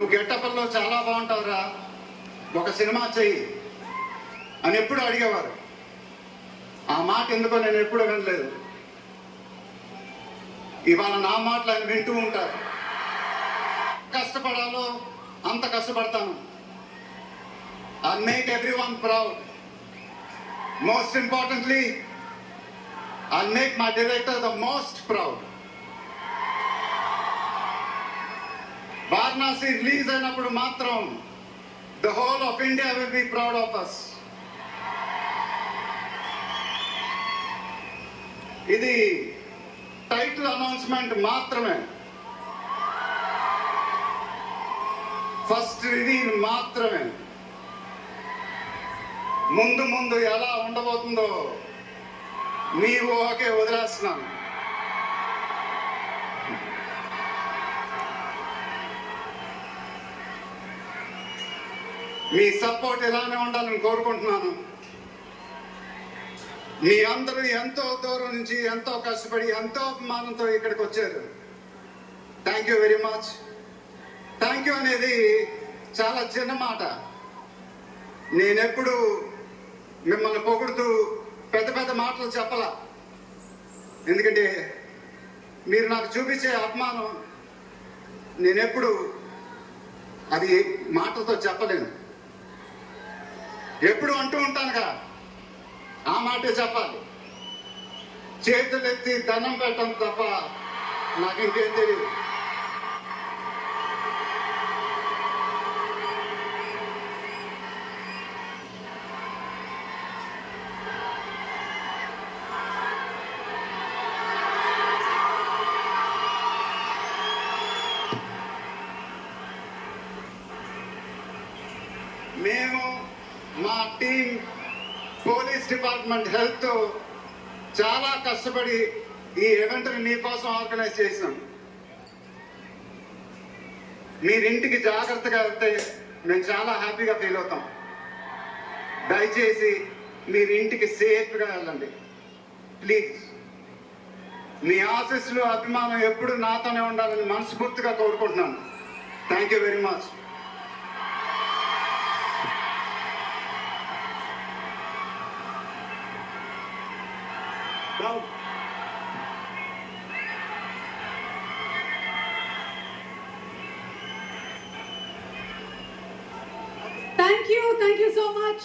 నువ్వు గెట్టపల్లో చాలా బాగుంటావురా, ఒక సినిమా చెయ్యి అని ఎప్పుడు అడిగేవారు. ఆ మాట ఎందుకో నేను ఎప్పుడు వినలేదు. ఇవాళ నా మాటలు ఆయన వింటూ ఉంటారు. కష్టపడాలో అంత కష్టపడతాను. I make everyone proud. Most importantly I make my director the most proud. Varanasi release అయినప్పుడు మాత్రం the whole of India will be proud of us. ఇది టైటిల్ అనౌన్స్మెంట్ మాత్రమే, ఫస్ట్ రివీల్ మాత్రమే. ముందు ముందు ఎలా ఉండబోతుందో మీ ఊహకే వదిలేస్తున్నాను. మీ సపోర్ట్ ఇలానే ఉండాలని కోరుకుంటున్నాను. మీ అందరూ ఎంతో దూరం నుంచి ఎంతో కష్టపడి ఎంతో అభిమానంతో ఇక్కడికి వచ్చారు. Thank you very much. Thank you అనేది చాలా చిన్న మాట. నేనెప్పుడు మిమ్మల్ని పొగుడుతూ పెద్ద పెద్ద మాటలు చెప్పలా. ఎందుకంటే మీరు నాకు చూపించే అభిమానం నేనెప్పుడు అది మాటలతో చెప్పలేను. ఎప్పుడు అంటూ ఉంటానుగా, ఆ మాటే చెప్పాలి. చేతులెత్తి దండం పెట్టడం తప్ప నాకు ఇంకేం తెలియదు. మేము మా టీం పోలీస్ డిపార్ట్మెంట్ హెల్త్ చాలా కష్టపడి ఈ ఈవెంట్ని మీకోసం ఆర్గనైజ్ చేసాం. మీరింటికి జాగ్రత్తగా వెళ్తే మేము చాలా హ్యాపీగా ఫీల్ అవుతాం. దయచేసి మీరు ఇంటికి సేఫ్గా వెళ్ళండి ప్లీజ్. మీ ఆశీస్సులు అభిమానం ఎప్పుడు నాతోనే ఉండాలని మనస్ఫూర్తిగా కోరుకుంటున్నాను. Thank you very much. Thank you so much.